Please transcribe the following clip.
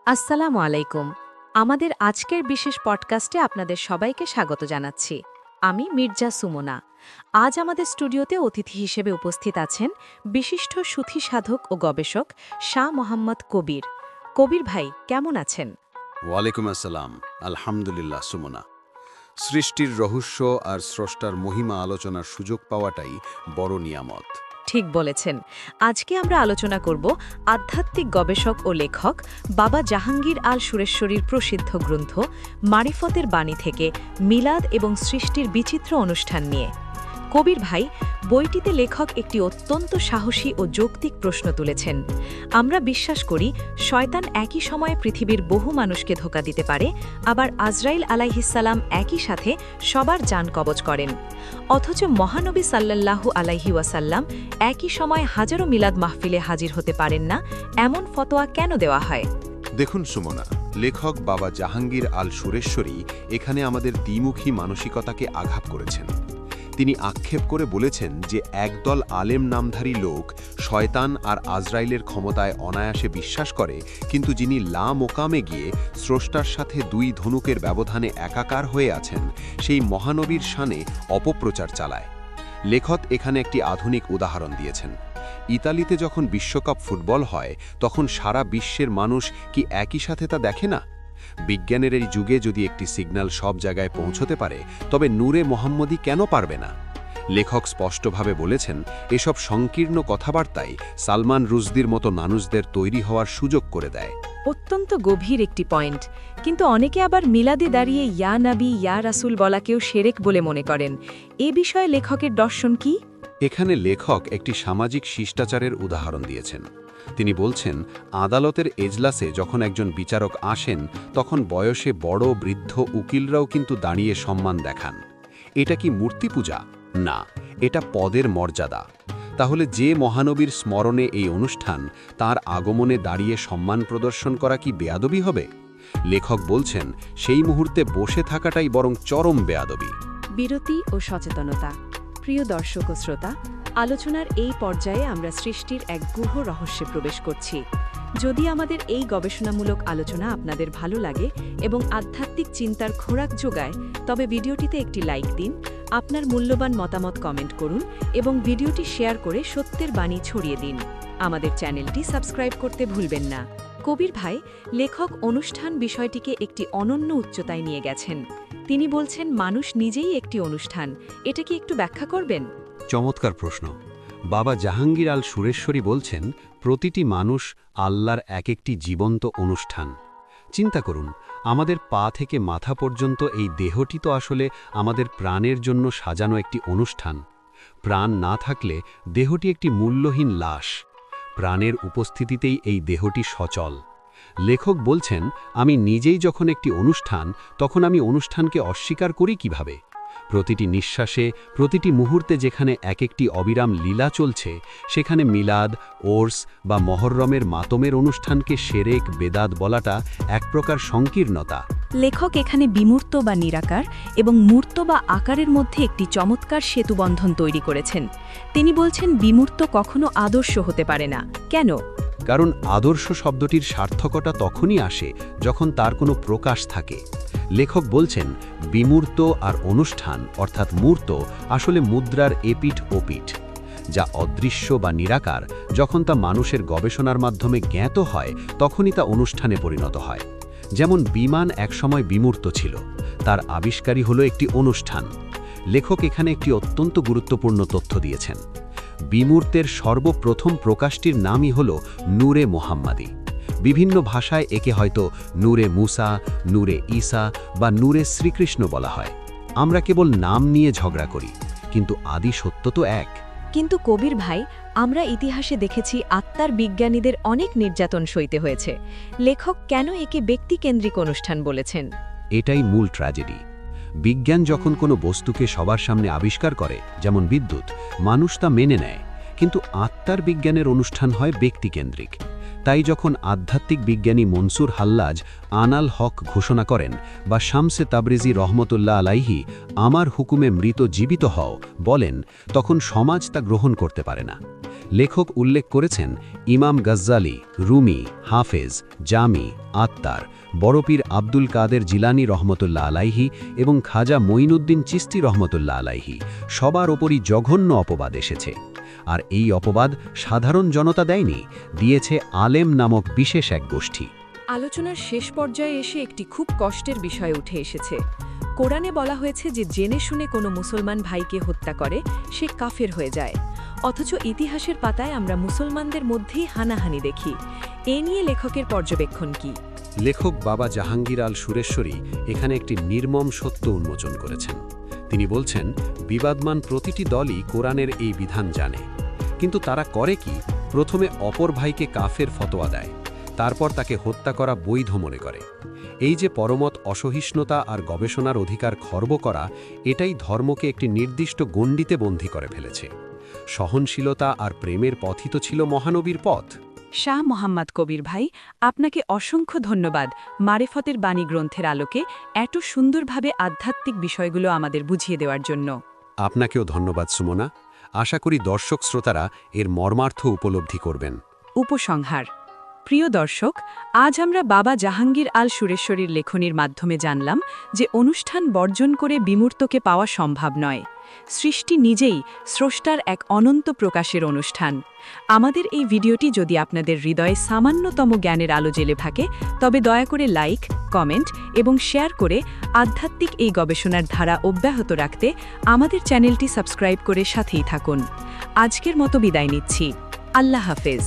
আসসালামু আলাইকুম। আমাদের আজকের বিশেষ পডকাস্টে আপনাদের সবাইকে স্বাগত জানাচ্ছি। আমি মির্জা সুমনা। আজ আমাদের স্টুডিওতে অতিথি হিসেবে উপস্থিত আছেন বিশিষ্ট সুথি সাধক ও গবেষক শাহ মোহাম্মদ কবির। কবির ভাই, কেমন আছেন? ওয়ালাইকুম আসসালাম। আলহামদুলিল্লাহ সুমনা। সৃষ্টির রহস্য আর স্রষ্টার মহিমা আলোচনার সুযোগ পাওয়াটাই বড় নিয়ামত। ঠিক বলেছেন। আজকে আমরা আলোচনা করব আধ্যাত্মিক গবেষক ও লেখক বাবা জাহাঙ্গীর আল সুরেশ্বরীর প্রসিদ্ধ গ্রন্থ মারিফতের বাণী থেকে মিলাদ এবং সৃষ্টির বিচিত্র অনুষ্ঠান নিয়ে। কবির ভাই, বইটিতে লেখক একটি অত্যন্ত সাহসী ও যৌক্তিক প্রশ্ন তুলেছেন। আমরা বিশ্বাস করি শয়তান একই সময়ে পৃথিবীর বহু মানুষকে ধোঁকা দিতে পারে, আবার আজরাইল আলাইহিসসালাম একই সাথে সবার জান কবজ করেন। অথচ মহানবী সাল্লাল্লাহু আলাইহি ওয়াসাল্লাম একই সময় হাজারো মিলাদ মাহফিলে হাজির হতে পারেন না, এমন ফতোয়া কেন দেওয়া হয়? দেখুন সুমনা, লেখক বাবা জাহাঙ্গীর আল সুরেশ্বরী এখানে আমাদের দ্বিমুখী মানসিকতাকে আঘাত করেছেন। তিনি আক্ষেপ করে বলেছেন যে একদল আলেম নামধারী লোক শয়তান আর আজরাইলের ক্ষমতায় অনায়াসে বিশ্বাস করে, কিন্তু যিনি লা মোকামে গিয়ে স্রষ্টার সাথে দুই ধনুকের ব্যবধানে একাকার হয়ে আছেন, সেই মহানবীর শানে অপপ্রচার চালায়। লেখক এখানে একটি আধুনিক উদাহরণ দিয়েছেন। ইতালিতে যখন বিশ্বকাপ ফুটবল হয়, তখন সারা বিশ্বের মানুষ কি একই সাথে তা দেখে না? বিজ্ঞানের এই যুগে যদি একটি সিগন্যাল সব জায়গায় পৌঁছতে পারে, তবে নূরে মোহাম্মদী কেন পারবে না? লেখক স্পষ্টভাবে বলেছেন, এসব সংকীর্ণ কথাবার্তাই সালমান রুশদির মতো মানুষদের তৈরি হওয়ার সুযোগ করে দেয়। অত্যন্ত গভীর একটি পয়েন্ট। কিন্তু অনেকে আবার মিলাদে দাঁড়িয়ে ইয়া নবী ইয়া রাসূল বলাকেও শিরক বলে মনে করেন। এ বিষয়ে লেখকের দর্শন কি? এখানে লেখক একটি সামাজিক শিষ্টাচারের উদাহরণ দিয়েছেন। তিনি বলছেন, আদালতের এজলাসে যখন একজন বিচারক আসেন, তখন বয়সে বড় বৃদ্ধ উকিলরাও কিন্তু দাঁড়িয়ে সম্মান দেখান। এটা কি মূর্তি পূজা? না, এটা পদের মর্যাদা। তাহলে যে মহানবীর স্মরণে এই অনুষ্ঠান, তার আগমনে দাঁড়িয়ে সম্মান প্রদর্শন করা কি বেয়াদবি হবে? লেখক বলছেন, সেই মুহূর্তে বসে থাকাটাই বরং চরম বেয়াদবি। বিরতি ও সচেতনতা। প্রিয় দর্শক ও শ্রোতা, আলোচনার এই পর্যায়ে আমরা সৃষ্টির এক গূঢ় রহস্যে প্রবেশ করছি। যদি আমাদের এই গবেষণামূলক আলোচনা আপনাদের ভালো লাগে এবং আধ্যাত্মিক চিন্তার খোরাক যোগায়, তবে ভিডিওটিতে একটি লাইক দিন, আপনার মূল্যবান মতামত কমেন্ট করুন এবং ভিডিওটি শেয়ার করে সত্যের বাণী ছড়িয়ে দিন। আমাদের চ্যানেলটি সাবস্ক্রাইব করতে ভুলবেন না। কবির ভাই, লেখক অনুষ্ঠান বিষয়টিকে একটি অনন্য উচ্চতায় নিয়ে গেছেন। তিনি বলছেন মানুষ নিজেই একটি অনুষ্ঠান। এটা কি একটু ব্যাখ্যা করবেন? চমৎকার প্রশ্ন। বাবা জাহাঙ্গীর আল সুরেশ্বরী বলছেন, প্রতিটি মানুষ আল্লাহর এক একটি জীবন্ত অনুষ্ঠান। চিন্তা করুন, আমাদের পা থেকে মাথা পর্যন্ত এই দেহটি তো আসলে আমাদের প্রাণের জন্য সাজানো একটি অনুষ্ঠান। প্রাণ না থাকলে দেহটি একটি মূল্যহীন লাশ। প্রাণের উপস্থিতিতেই এই দেহটি সচল। লেখক বলছেন, আমি নিজেই যখন একটি অনুষ্ঠান, তখন আমি অনুষ্ঠানকে অস্বীকার করি কিভাবে? প্রতিটি নিঃশ্বাসে, প্রতিটি মুহূর্তে যেখানে এক একটি অবিরাম লীলা চলছে, সেখানে মিলাদ, ওরস বা মহররমের মাতমের অনুষ্ঠানকে শিরক বেদাত বলাটা এক প্রকার সংকীর্ণতা। লেখক এখানে বিমূর্ত বা নিরাকার এবং মূর্ত বা আকারের মধ্যে একটি চমৎকার সেতুবন্ধন তৈরি করেছেন। তিনি বলছেন বিমূর্ত কখনো আদর্শ হতে পারে না। কেন? কারণ আদর্শ শব্দটির সার্থকতা তখনই আসে যখন তার কোনো প্রকাশ থাকে। লেখক বলছেন, বিমূর্ত আর অনুষ্ঠান অর্থাৎ মূর্ত আসলে মুদ্রার এপিঠ ওপিঠ। যা অদৃশ্য বা নিরাকার, যখন তা মানুষের গবেষণার মাধ্যমে জ্ঞাত হয়, তখনই তা অনুষ্ঠানে পরিণত হয়। যেমন বিমান একসময় বিমূর্ত ছিল, তার আবিষ্কারই হলো একটি অনুষ্ঠান। লেখক এখানে একটি অত্যন্ত গুরুত্বপূর্ণ তথ্য দিয়েছেন। বিমূর্তের সর্বপ্রথম প্রকাশটির নামই হল নূরে মোহাম্মদী। বিভিন্ন ভাষায় একে হয়তো নূরে মুসা, নূরে ঈসা বা নূরে শ্রীকৃষ্ণ বলা হয়। আমরা কেবল নাম নিয়ে ঝগড়া করি, কিন্তু আদি সত্য তো এক। কিন্তু কবির ভাই, আমরা ইতিহাসে দেখেছি আত্মার বিজ্ঞানীদের অনেক নির্যাতন সইতে হয়েছে। লেখক কেন একে ব্যক্তিকেন্দ্রিক অনুষ্ঠান বলেছেন? এটাই মূল ট্র্যাজেডি। বিজ্ঞান যখন কোনো বস্তুকে সবার সামনে আবিষ্কার করে, যেমন বিদ্যুৎ, মানুষ তা মেনে নেয়। কিন্তু আত্মার বিজ্ঞানের অনুষ্ঠান হয় ব্যক্তিকেন্দ্রিক। তাই যখন আধ্যাত্মিক বিজ্ঞানী মনসুর হাল্লাজ আনাল হক ঘোষণা করেন বা শামসে তাবরিজি রহমতুল্লাহ আলাইহি আমার হুকুমে মৃত জীবিত হও বলেন, তখন সমাজ তা গ্রহণ করতে পারে না। লেখক উল্লেখ করেছেন ইমাম গজ্জালি, রুমি, হাফেজ, জামি, আত্মার, বড়পীর আব্দুল কাদের জিলানী রহমতুল্লাহ আলাইহি এবং খাজা মঈনুদ্দিন চিস্তি রহমতুল্লাহ আলাইহি সবার ওপরই জঘন্য অপবাদ এসেছে। আর এই অপবাদ সাধারণ জনতা দেয়নি, দিয়েছে আলেম নামক বিশেষ এক গোষ্ঠী। আলোচনার শেষ পর্যায়ে এসে একটি খুব কষ্টের বিষয় উঠে এসেছে। কোরআনে বলা হয়েছে যে জেনে শুনে কোনো মুসলমান ভাইকে হত্যা করে সে কাফের হয়ে যায়, অথচ ইতিহাসের পাতায় আমরা মুসলমানদের মধ্যেই হানাহানি দেখি। এ নিয়ে লেখকের পর্যবেক্ষণ কি? লেখক বাবা জাহাঙ্গীর আল সুরেশ্বরী এখানে একটি নির্মম সত্য উন্মোচন করেছেন। তিনি বলছেন, বিবাদমান প্রতিটি দলই কোরআনের এই বিধান জানে, কিন্তু তারা করে কি? প্রথমে অপর ভাইকে কাফের ফতোয়া দেয়, তারপর তাকে হত্যা করা বৈধ মনে করে। এই যে পরমত অসহিষ্ণুতা আর গবেষণার অধিকার খর্ব করা, এটাই ধর্মকে একটি নির্দিষ্ট গণ্ডিতে বন্দী করে ফেলেছে। সহনশীলতা আর প্রেমের পথই তো ছিল মহানবীর পথ। শাহ মোহাম্মদ কবির ভাই, আপনাকে অসংখ্য ধন্যবাদ মারেফতের বাণী গ্রন্থের আলোকে এত সুন্দরভাবে আধ্যাত্মিক বিষয়গুলো আমাদের বুঝিয়ে দেওয়ার জন্য। আপনাকেও ধন্যবাদ সুমনা। আশা করি দর্শক শ্রোতারা এর মর্মার্থ উপলব্ধি করবেন। উপসংহার। প্রিয় দর্শক, আজ আমরা বাবা জাহাঙ্গীর আল সুরেশ্বরীর লেখনীর মাধ্যমে জানলাম যে অনুষ্ঠান বর্জন করে বিমূর্তকে পাওয়া সম্ভব নয়। সৃষ্টি নিজেই স্রষ্টার এক অনন্ত প্রকাশের অনুষ্ঠান। আমাদের এই ভিডিওটি যদি আপনাদের হৃদয়ে সামান্যতম জ্ঞানের আলো জ্বেলে থাকে, তবে দয়া করে লাইক, কমেন্ট এবং শেয়ার করে আধ্যাত্মিক এই গবেষণার ধারা অব্যাহত রাখতে আমাদের চ্যানেলটি সাবস্ক্রাইব করে সাথেই থাকুন। আজকের মতো বিদায় নিচ্ছি। আল্লাহ হাফেজ।